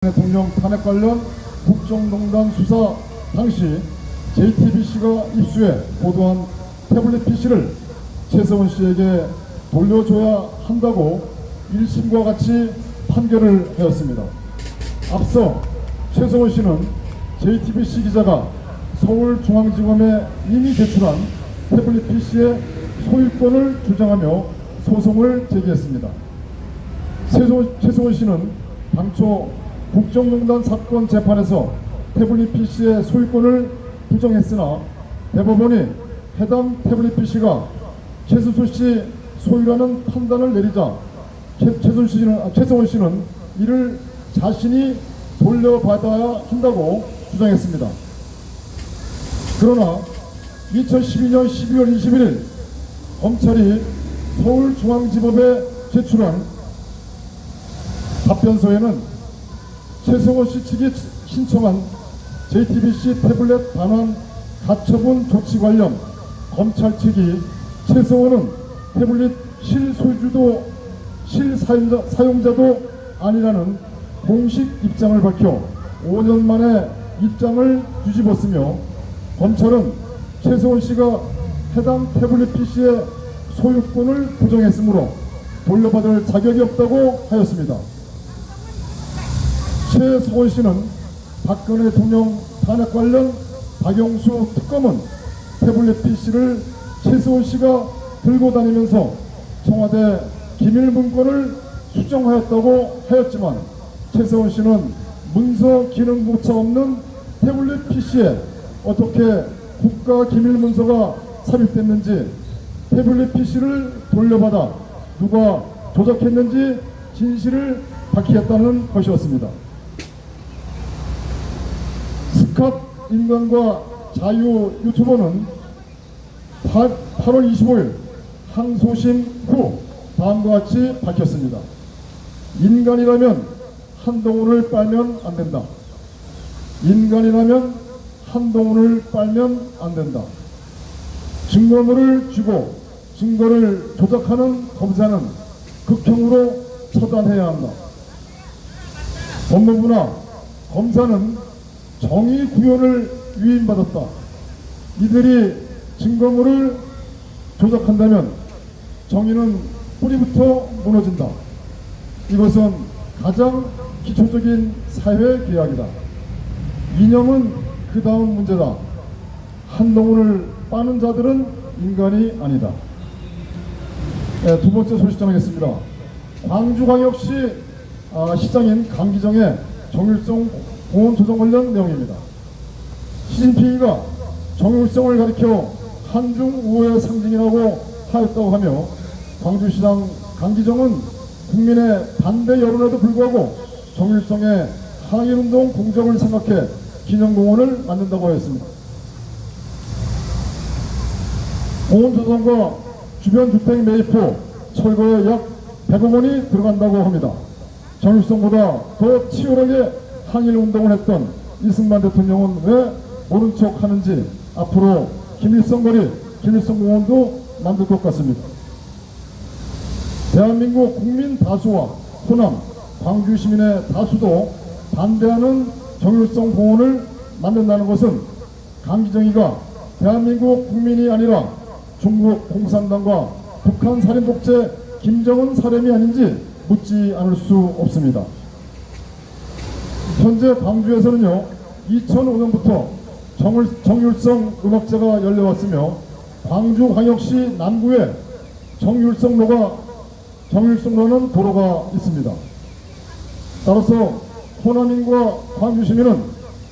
대통령 탄핵 관련 국정농단 수사 당시 JTBC가 입수해 보도한 태블릿 PC를 최서원 씨에게 돌려줘야 한다고 1심과 같이 판결을 하였습니다. 앞서 최서원 씨는 JTBC 기자가 서울중앙지검에 이미 제출한 태블릿 PC의 소유권을 주장하며 소송을 제기했습니다. 최서원 씨는 당초 국정농단 사건 재판에서 태블릿 PC의 소유권을 부정했으나 대법원이 해당 태블릿 PC가 최수수 씨 소유라는 판단을 내리자 최서원 씨는 이를 자신이 돌려받아야 한다고 주장했습니다. 그러나 2012년 12월 21일 검찰이 서울중앙지법에 제출한 답변서에는 최서원 씨 측이 신청한 JTBC 태블릿 반환 가처분 조치 관련 검찰 측이 최서원은 태블릿 실소유주도 실사용자도 아니라는 공식 입장을 밝혀 5년 만에 입장을 뒤집었으며 검찰은 최서원 씨가 해당 태블릿 PC의 소유권을 부정했으므로 돌려받을 자격이 없다고 하였습니다. 최서원 씨는 박근혜 대통령 탄핵 관련 박영수 특검은 태블릿 PC를 최서원 씨가 들고 다니면서 청와대 기밀 문건을 수정하였다고 하였지만 최서원 씨는 문서 기능조차 없는 태블릿 PC에 어떻게 국가 기밀 문서가 삽입됐는지 태블릿 PC를 돌려받아 누가 조작했는지 진실을 밝히겠다는 것이었습니다. 스캇 인간과 자유 유튜버는 8월 25일 항소심 후 다음과 같이 밝혔습니다. 인간이라면 한동훈을 빨면 안 된다. 인간이라면 한동훈을 빨면 안 된다. 증거물을 쥐고 증거를 조작하는 검사는 극형으로 처단해야 한다. 법무부나 검사는 정의 구현을 위임받았다. 이들이 증거물을 조작한다면 정의는 뿌리부터 무너진다. 이것은 가장 기초적인 사회 계약이다. 이념은 그 다음 문제다. 한동훈을 빠는 자들은 인간이 아니다. 네, 두 번째 소식 전하겠습니다. 광주광역시 시장인 강기정의 정일성 공원 조정 관련 내용입니다. 시진핑이가 정일성을 가리켜 한중 우호의 상징이라고 하였다고 하며 광주시장 강기정은 국민의 반대 여론에도 불구하고 정일성의 항일운동 공적을 생각해 기념공원을 만든다고 하였습니다. 공원 조성과 주변 주택 매입 후 철거에 약 100억 원이 들어간다고 합니다. 정일성보다 더 치열하게 항일운동을 했던 이승만 대통령은 왜 모른 척 하는지 앞으로 김일성거리, 김일성공원도 만들 것 같습니다. 대한민국 국민 다수와 호남, 광주 시민의 다수도 반대하는 정일성 공원을 만든다는 것은 강기정이가 대한민국 국민이 아니라 중국 공산당과 북한 살인독재 김정은 사람이 아닌지 묻지 않을 수 없습니다. 현재 광주에서는요 2005년부터 정율성 음악제가 열려왔으며 광주광역시 남구에 정율성로는 도로가 있습니다. 따라서 호남인과 광주시민은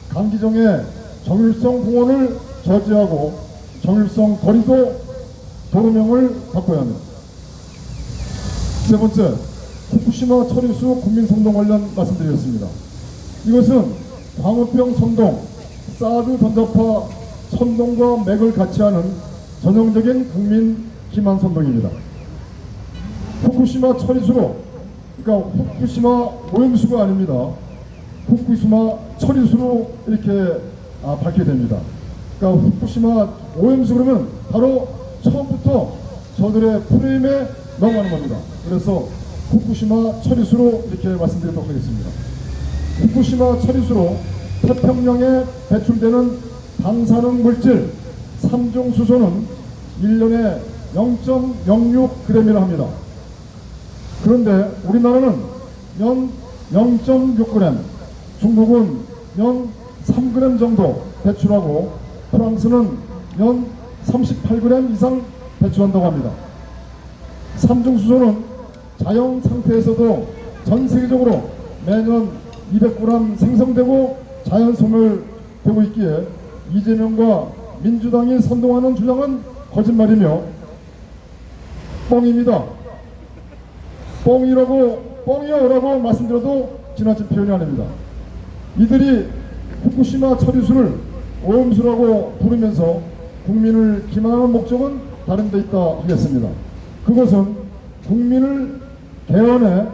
강기정의 정율성 공원을 저지하고 정율성 거리도 도로명을 바꿔야 합니다. 세 번째, 후쿠시마 처리수 국민선동 관련 말씀드리겠습니다. 이것은 광우병 선동, 사드 전자파 선동과 맥을 같이 하는 전형적인 국민 기만 선동입니다. 후쿠시마 처리수로, 그러니까 후쿠시마 오염수가 아닙니다. 후쿠시마 처리수로 이렇게 밝게 됩니다. 그러니까 후쿠시마 오염수 그러면 바로 처음부터 저들의 프레임에 넘어가는 겁니다. 그래서 후쿠시마 처리수로 이렇게 말씀드리도록 하겠습니다. 후쿠시마 처리수로 태평양에 배출되는 방사능 물질 3중 수소는 1년에 0.06g이라 합니다. 그런데 우리나라는 연 0.6g, 중국은 연 3g 정도 배출하고 프랑스는 연 38g 이상 배출한다고 합니다. 삼중수소는 자연 상태에서도 전 세계적으로 매년 200g 생성되고 자연 소멸되고 있기에 이재명과 민주당이 선동하는 주장은 거짓말이며 뻥입니다. 뻥이요라고 말씀드려도 지나친 표현이 아닙니다. 이들이 후쿠시마 처리수를 오염수라고 부르면서 국민을 기만하는 목적은 다른 데 있다 하겠습니다. 그것은 국민을 개헌에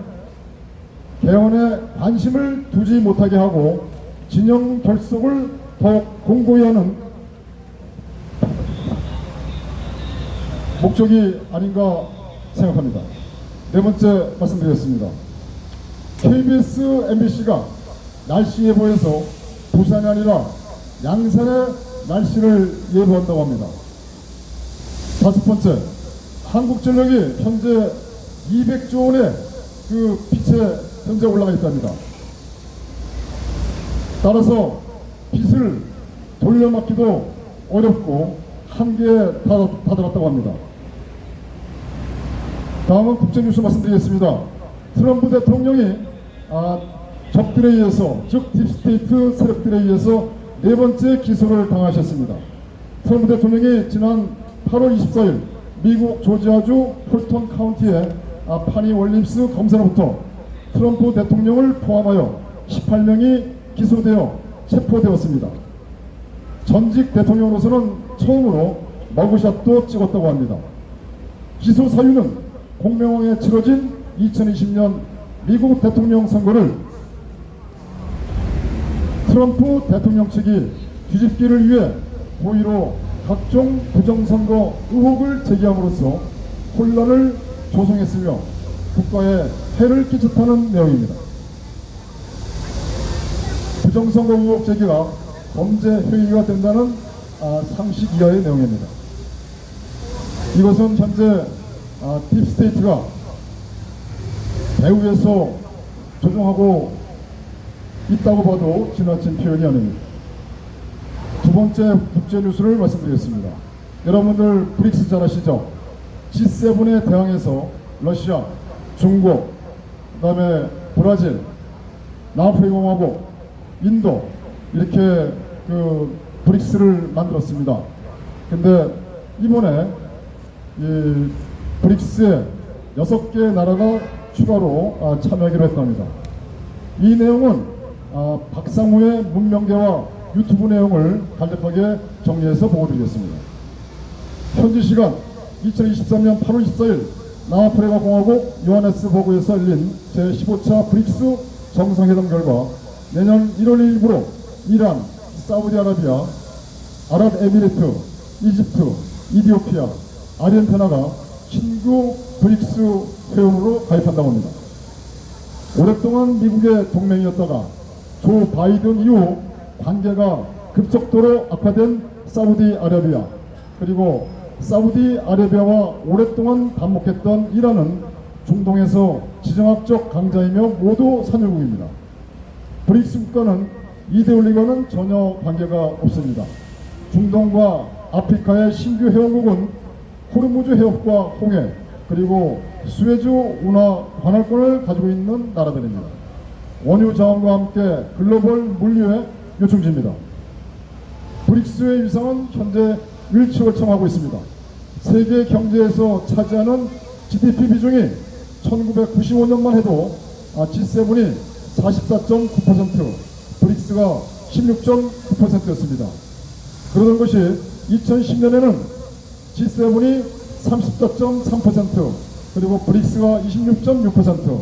관심을 두지 못하게 하고 진영 결속을 더욱 공고히 하는 목적이 아닌가 생각합니다. 네 번째 말씀드리겠습니다. KBS, MBC가 날씨 예보에서 부산이 아니라 양산의 날씨를 예보한다고 합니다. 다섯 번째, 한국전력이 현재 200조 원의 그 빚에 현재 올라가 있답니다. 따라서 빚을 돌려막기도 어렵고 한계에 다다랐다고 합니다. 다음은 국제뉴스 말씀드리겠습니다. 트럼프 대통령이 적들에 의해서, 즉 딥스테이트 세력들에 의해서 네 번째 기소를 당하셨습니다. 트럼프 대통령이 지난 8월 24일 미국 조지아주 폴턴 카운티의 파니 월림스 검사로부터 트럼프 대통령을 포함하여 18명이 기소되어 체포되었습니다. 전직 대통령으로서는 처음으로 머그샷도 찍었다고 합니다. 기소 사유는 공명왕에 치러진 2020년 미국 대통령 선거를 트럼프 대통령 측이 뒤집기를 위해 고의로 각종 부정선거 의혹을 제기함으로써 혼란을 조성했으며 국가에 해를 끼쳤다는 내용입니다. 부정선거 의혹 제기가 범죄 행위가 된다는 상식 이하의 내용입니다. 이것은 현재 딥스테이트가 배후에서 조종하고 있다고 봐도 지나친 표현이 아닙니다. 두 번째 국제 뉴스를 말씀드리겠습니다. 여러분들 브릭스 잘 아시죠? G7에 대항해서 러시아, 중국, 그 다음에 브라질, 남아프리카공화국, 인도 이렇게 그 브릭스를 만들었습니다. 근데 이번에 이 브릭스에 6개 나라가 추가로 참여하기로 했답니다. 이 내용은 박상우의 문명계와 유튜브 내용을 간략하게 정리해서 보고드리겠습니다. 현지 시간 2023년 8월 14일 남아프리카 공화국 요하네스버그에서 열린 제15차 브릭스 정상회담 결과 내년 1월 1일부로 이란, 사우디아라비아, 아랍에미리트, 이집트, 이디오피아, 아르헨티나가 신규 브릭스 회원으로 가입한다고 합니다. 오랫동안 미국의 동맹이었다가 조 바이든 이후 관계가 급속도로 악화된 사우디아라비아, 그리고 사우디아라비아와 오랫동안 반목했던 이란은 중동에서 지정학적 강자이며 모두 산유국입니다. 브릭스 국가는 이데올리가는 전혀 관계가 없습니다. 중동과 아프리카의 신규 회원국은 호르무즈 해협과 홍해, 그리고 수에즈 운하 관할권을 가지고 있는 나라들입니다. 원유 자원과 함께 글로벌 물류의 요충지입니다. 브릭스의 위상은 현재 일취월장하고 있습니다. 세계 경제에서 차지하는 GDP 비중이 1995년만 해도 G7이 44.9%, 브릭스가 16.9%였습니다. 그러던 것이 2010년에는 G7이 34.3%, 그리고 브릭스가 26.6%,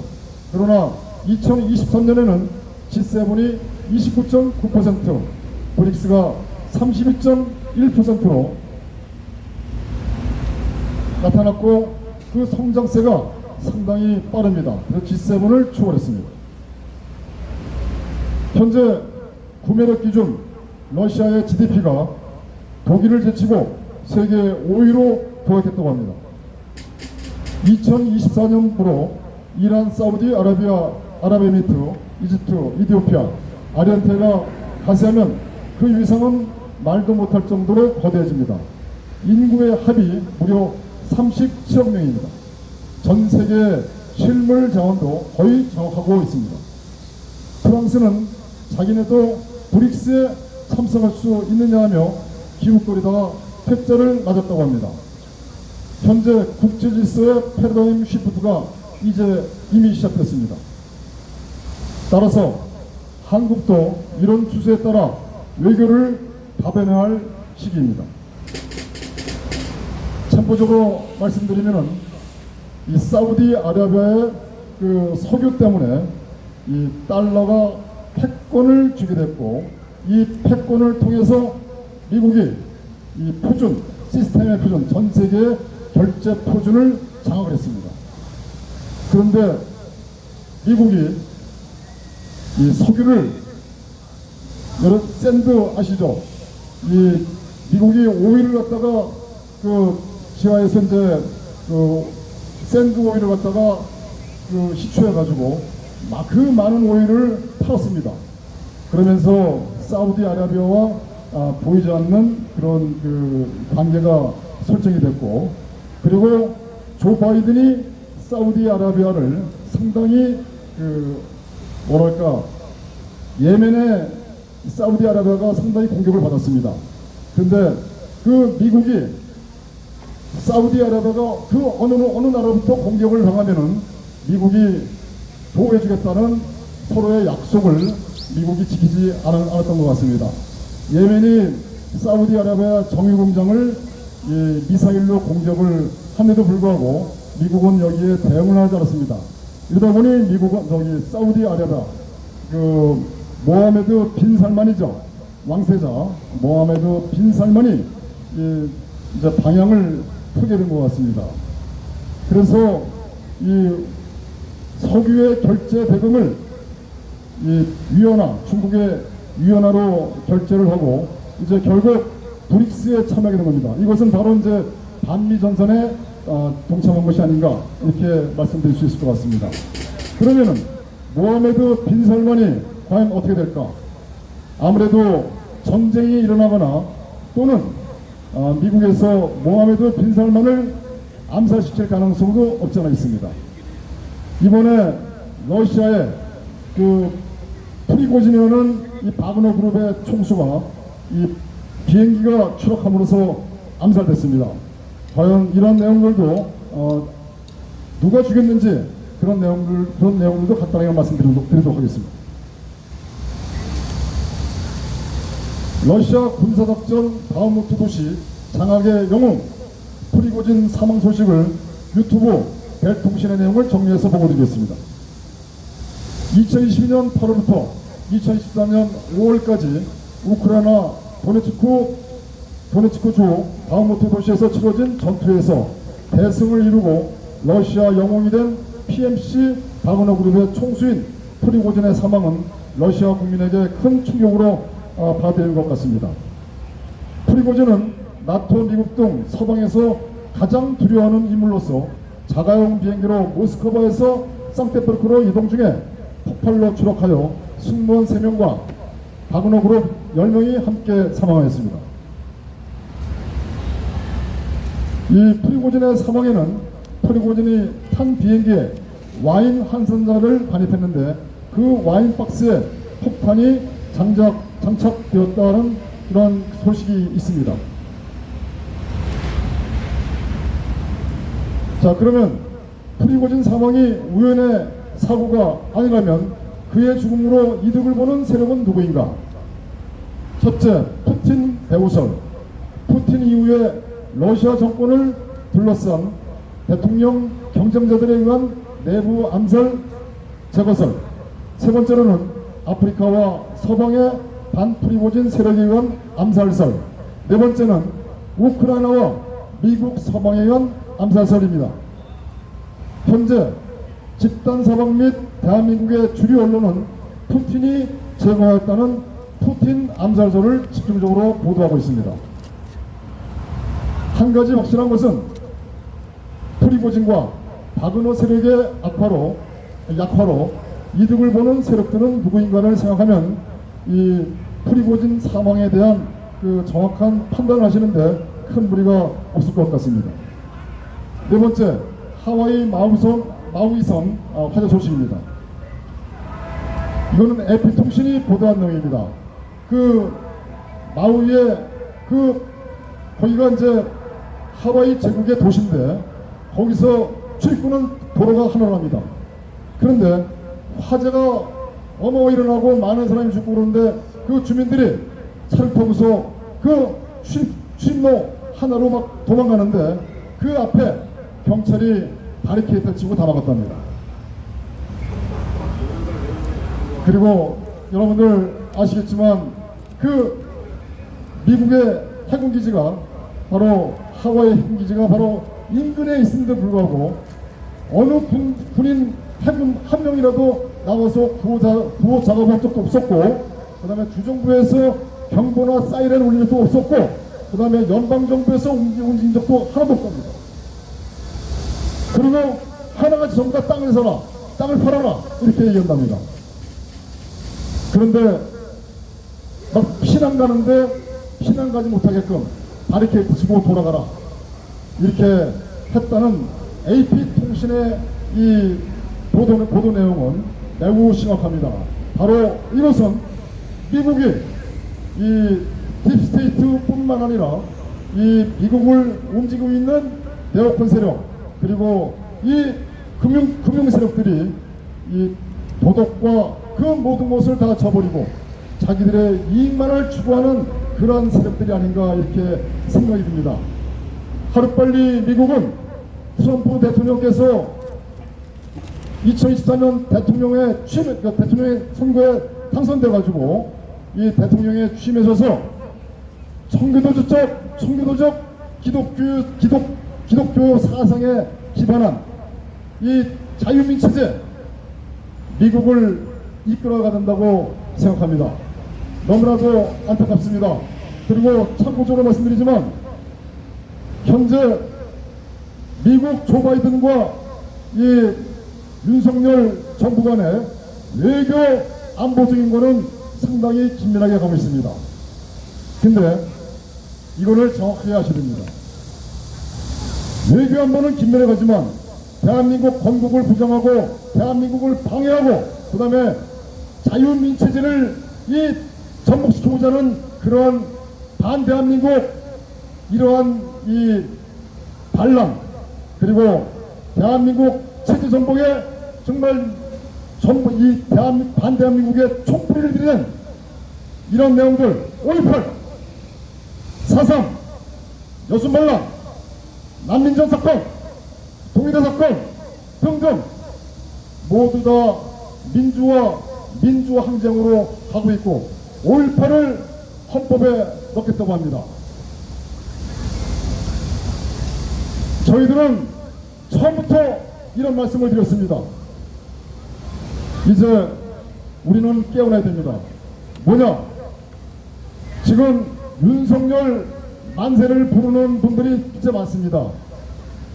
그러나 2023년에는 G7이 29.9%, 브릭스가 32.1%로 나타났고 그 성장세가 상당히 빠릅니다. 그래서 G7을 초월했습니다. 현재 구매력 기준 러시아의 GDP가 독일을 제치고 세계 5위로 도약했다고 합니다. 2024년부로 이란, 사우디아라비아, 아랍에미리트, 이집트, 이디오피아, 아르헨티나가 가세하면 그 위상은 말도 못할 정도로 거대해집니다. 인구의 합이 무려 37억 명입니다. 전 세계 실물 자원도 거의 장악하고 있습니다. 프랑스는 자기네도 브릭스에 참석할 수 있느냐 하며 기웃거리다가 퇴짜를 맞았다고 합니다. 현재 국제질서의 패러다임 시프트가 이제 이미 시작됐습니다. 따라서 한국도 이런 추세에 따라 외교를 다변해야 할 시기입니다. 참고적으로 말씀드리면은 이 사우디아라비아의 그 석유 때문에 이 달러가 패권을 주게 됐고, 이 패권을 통해서 미국이 이 표준, 시스템의 표준, 전 세계의 결제 표준을 장악을 했습니다. 그런데 미국이 이 석유를, 여러 샌드 아시죠? 이 미국이 오일을 갖다가 그 지하에서 이제 그 샌드 오일을 갖다가 그 시추해가지고 막 그 많은 오일을 팔았습니다. 그러면서 사우디아라비아와 보이지 않는 그런 그 관계가 설정이 됐고, 그리고 조 바이든이 사우디아라비아를 상당히 그 뭐랄까 예멘의 사우디아라비아가 상당히 공격을 받았습니다. 근데 그 미국이 사우디아라비아가 그 어느 나라부터 공격을 당하면은 미국이 보호해주겠다는 서로의 약속을 미국이 지키지 않았던 것 같습니다. 예멘이 사우디아라비아 정유공장을 미사일로 공격을 함에도 불구하고 미국은 여기에 대응을 하지 않았습니다. 이러다 보니 미국은 사우디아라비아 그 모하메드 빈 살만이죠. 왕세자 모하메드 빈 살만이 이제 방향을 트게 된 것 같습니다. 그래서 이 석유의 결제 대금을 이 위원화, 중국의 위원화로 결제를 하고 이제 결국 브릭스에 참여하게 된 겁니다. 이것은 바로 이제 반미 전선에 동참한 것이 아닌가 이렇게 말씀드릴 수 있을 것 같습니다. 그러면은 모하메드 빈 살만이 과연 어떻게 될까? 아무래도 전쟁이 일어나거나 또는 미국에서 모하메드 빈 살만을 암살시킬 가능성도 없지 않아 있습니다. 이번에 러시아의 그 프리고진이라는 이 바그너 그룹의 총수가 이 비행기가 추락함으로써 암살됐습니다. 과연 이런 내용들도 누가 죽였는지 그런 내용들도 간단하게 말씀드리도록 하겠습니다. 러시아 군사작전 바흐무트 도시 장악의 영웅 프리고진 사망 소식을 유튜브 벨통신의 내용을 정리해서 보고드리겠습니다. 2022년 8월부터 2023년 5월까지 우크라이나 도네츠크주 바흐무트 도시에서 치러진 전투에서 대승을 이루고 러시아 영웅이 된 PMC 바그너 그룹의 총수인 프리고진의 사망은 러시아 국민에게 큰 충격으로 받아들인 것 같습니다. 프리고진은 나토, 미국 등 서방에서 가장 두려워하는 인물로서 자가용 비행기로 모스크바에서 상트페테르부르크로 이동 중에 폭발로 추락하여 승무원 3명과 바그너 그룹 10명이 함께 사망하였습니다. 이 프리고진의 사망에는 프리고진이 탄 비행기에 와인 한 잔을 반입했는데 그 와인 박스에 폭탄이 장착되었다는 그런 소식이 있습니다. 자, 그러면 프리고진 사망이 우연의 사고가 아니라면 그의 죽음으로 이득을 보는 세력은 누구인가? 첫째, 푸틴 배후설. 푸틴 이후에 러시아 정권을 둘러싼 대통령 경쟁자들에 의한 내부 암살 제거설. 세 번째로는 아프리카와 서방의 반프리고진 세력에 의한 암살설. 네 번째는 우크라이나와 미국 서방에 의한 암살설입니다. 현재 집단 서방 및 대한민국의 주류 언론은 푸틴이 제거하였다는 푸틴 암살설을 집중적으로 보도하고 있습니다. 한 가지 확실한 것은 프리고진과 바그너 세력의 약화로 이득을 보는 세력들은 누구인가를 생각하면 이 프리고진 사망에 대한 그 정확한 판단을 하시는데 큰 무리가 없을 것 같습니다. 네 번째, 하와이 마우이섬 화재 소식입니다. 이거는 AP통신이 보도한 내용입니다. 그 마우이의 거기가 이제 하와이 제국의 도시인데 거기서 출입구는 도로가 하나랍니다. 그런데 화재가 어마어마하게 일어나고 많은 사람이 죽고 그러는데 그 주민들이 차를 타고서 그 출입로 하나로 막 도망가는데 그 앞에 경찰이 바리케이트를 치고 다 막았답니다. 그리고 여러분들 아시겠지만 그 미국의 해군기지가 바로 하와이 해군기지가 바로 인근에 있음에도 불구하고 어느 군인 해군 한 명이라도 나와서 구호 작업한 적도 없었고, 그 다음에 주정부에서 경보나 사이렌 울린 적도 없었고, 그 다음에 연방정부에서 움직인 적도 하나도 없습니다. 그리고 하나같이 전부 다 땅을 사라, 땅을 팔아라 이렇게 얘기한답니다. 그런데 막 피난 가는데 피난 가지 못하게끔 바리케이트 치고 돌아가라 이렇게 했다는 AP통신의 이 보도 내용은 매우 심각합니다. 바로 이것은 미국이 이 딥스테이트뿐만 아니라 이 미국을 움직이고 있는 네오콘 세력 그리고 이 금융 세력들이 이 도덕과 그 모든 것을 다 저버리고 자기들의 이익만을 추구하는 그러한 세력들이 아닌가 이렇게 생각이 듭니다. 하루빨리 미국은 트럼프 대통령께서 2024년 대통령의 선거에 당선돼가지고 이 대통령에 취임하셔서 청교도적 기독교 사상에 기반한 이 자유민 체제 미국을 이끌어가야 된다고 생각합니다. 너무나도 안타깝습니다. 그리고 참고적으로 말씀드리지만 현재 미국 조 바이든과 이 윤석열 정부 간의 외교 안보적인 거는 상당히 긴밀하게 가고 있습니다. 근데 이거를 정확하게 아셔야 됩니다. 외교 안보는 긴밀하게 가지만 대한민국 건국을 부정하고 대한민국을 방해하고 그 다음에 자유민체제를 이 접목시키고자 하는 그러한 반대한민국 이러한 이 반란 그리고 대한민국 체제 전복에 정말 전부 이 반대한민국의 촛불을 들이는 이런 내용들 5.18 4.3 여순반란 난민전 사건 동일의 사건 등등 모두 다 민주화 항쟁으로 하고 있고 5.18을 헌법에 넣겠다고 합니다. 저희들은 처음부터 이런 말씀을 드렸습니다. 이제 우리는 깨어나야 됩니다. 뭐냐? 지금 윤석열 만세를 부르는 분들이 진짜 많습니다.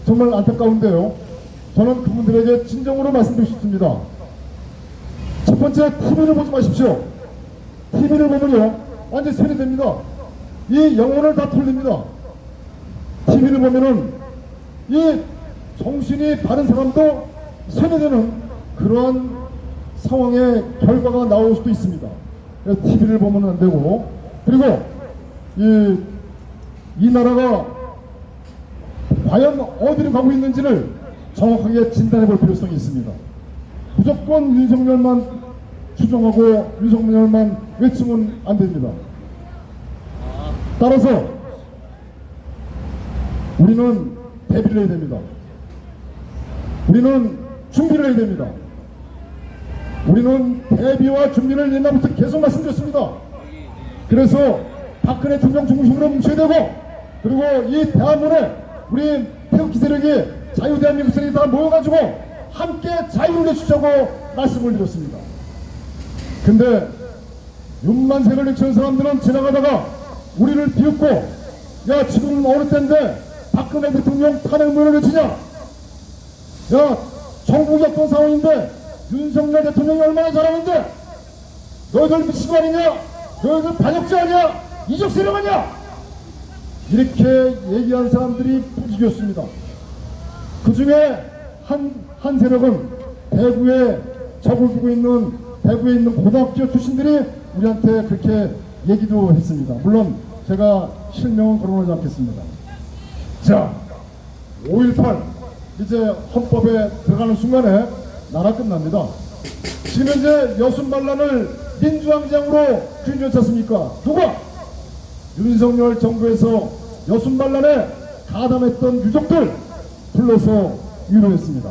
정말 안타까운데요. 저는 그분들에게 진정으로 말씀드리고 싶습니다. 첫 번째, TV를 보지 마십시오. TV를 보면요 완전 세뇌됩니다. 이 영혼을 다 털립니다. TV를 보면은 이 정신이 바른 사람도 세뇌되는 그러한 상황의 결과가 나올 수도 있습니다. 그래서 TV를 보면 안 되고, 그리고 이 나라가 과연 어디로 가고 있는지를 정확하게 진단해 볼 필요성이 있습니다. 무조건 윤석열만 추정하고 윤석열만 외치면 안 됩니다. 따라서 우리는 대비를 해야 됩니다. 우리는 준비를 해야 됩니다. 우리는 대비와 준비를 옛날부터 계속 말씀드렸습니다. 그래서 박근혜 대통령 중심으로 뭉쳐야 되고, 그리고 이 대한민국에 우리 태극기 세력이 자유대한민국 세력이 다 모여가지고 함께 자유를 내주자고 말씀을 드렸습니다. 근데 윤만세를 외치는 사람들은 지나가다가 우리를 비웃고, 야 지금 어느 때인데 박근혜 대통령 탄핵문을 외치냐, 야 정부 격동 상황인데 윤석열 대통령이 얼마나 잘하는데 너희들 미친 거 아니냐, 너희들 반역자 아니야, 이적 세력 아니야, 이렇게 얘기한 사람들이 부지겼습니다. 그 중에 한 세력은 대구에 적을 두고 있는, 대구에 있는 고등학교 출신들이 우리한테 그렇게 얘기도 했습니다. 물론 제가 실명은 거론하지 않겠습니다. 자, 5.18 이제 헌법에 들어가는 순간에 나라 끝납니다. 지금 현재 여순반란을 민주항쟁으로 규정했습니까? 누가? 윤석열 정부에서 여순반란에 가담했던 유족들 불러서 위로했습니다.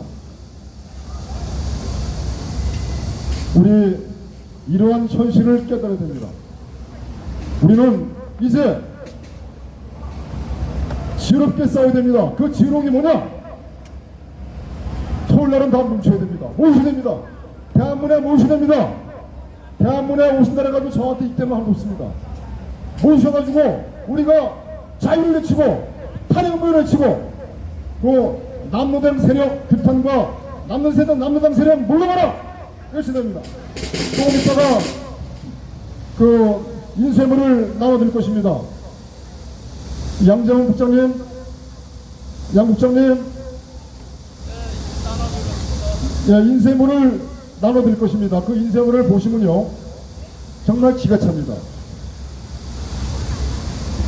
우리 이러한 현실을 깨달아야 됩니다. 우리는 이제 지혜롭게 싸워야 됩니다. 그 지혜로움이 뭐냐? 토요일날은 다 뭉쳐야 됩니다. 모셔야 됩니다. 대한문에 모셔야 됩니다. 대한문에 오신다고 해가지고 저한테 이때만 한 거 없습니다. 모셔가지고 우리가 자유를 외치고 탄핵문을 외치고 그 남로당 세력 규탄과 남로당 세력 물러가라 외쳐야 됩니다. 조금 있다가 그 인쇄물을 나눠드릴 것입니다. 양정훈 국장님, 양 국장님, 예, 인쇄물을 나눠드릴 것입니다. 그 인쇄물을 보시면요 정말 기가 찹니다.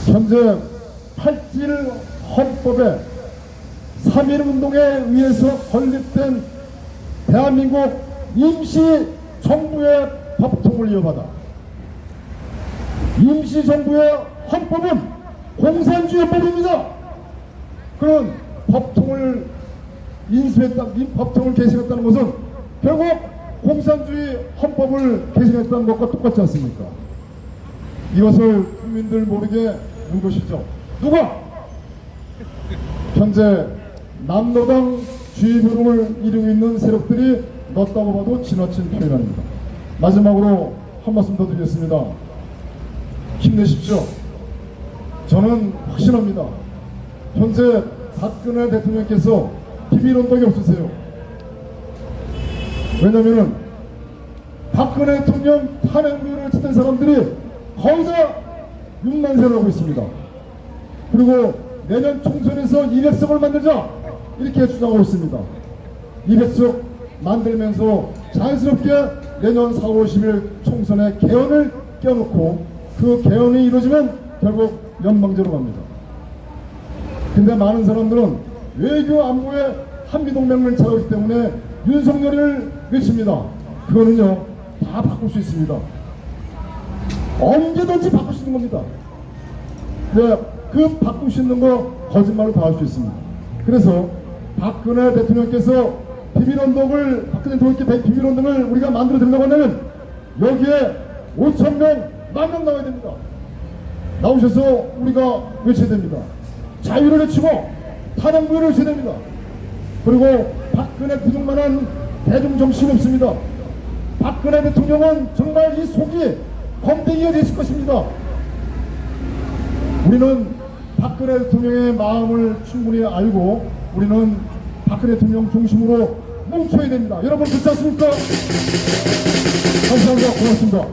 현재 8.1 헌법에 3.1운동에 의해서 건립된 대한민국 임시정부의 법통을 이어받아 임시정부의 헌법은 공산주의법입니다. 그런 법통을 법통을 개정했다는 것은 결국 공산주의 헌법을 개정했다는 것과 똑같지 않습니까? 이것을 국민들 모르게 한 것이죠. 누가? 현재 남로당 주의부름을 이루고 있는 세력들이 넣었다고 봐도 지나친 표현입니다. 마지막으로 한 말씀 더 드리겠습니다. 힘내십시오. 저는 확신합니다. 현재 박근혜 대통령께서 비밀 언덕이 없으세요. 왜냐면은 박근혜 대통령 탄핵문을 찍는 사람들이 거의 다 윤만세를 하고 있습니다. 그리고 내년 총선에서 200석을 만들자 이렇게 주장하고 있습니다. 200석 만들면서 자연스럽게 내년 4월 10일 총선에 개헌을 껴놓고 그 개헌이 이루어지면 결국 연방제로 갑니다. 근데 많은 사람들은 외교 안보에 한미동맹을 찾아오기 때문에 윤석열을 외칩니다. 그거는요 다 바꿀 수 있습니다. 언제든지 바꿀 수 있는 겁니다. 네, 그 바꿀 수 있는 거 거짓말로 다 할 수 있습니다. 그래서 박근혜 대통령께서 비밀언덕을, 박근혜 대통령께 비밀언덕을 우리가 만들어 드리려고 하면 여기에 5,000명, 10,000명 나와야 됩니다. 나오셔서 우리가 외쳐야 됩니다. 자유를 외치고 탄핵문을 외쳐야 됩니다. 그리고 박근혜 부족만한 대중 정신이 없습니다. 박근혜 대통령은 정말 이 속이 검댕이가 됐을 것입니다. 우리는 박근혜 대통령의 마음을 충분히 알고 우리는 박근혜 대통령 중심으로 뭉쳐야 됩니다. 여러분 그렇지 않습니까? 감사합니다. 고맙습니다.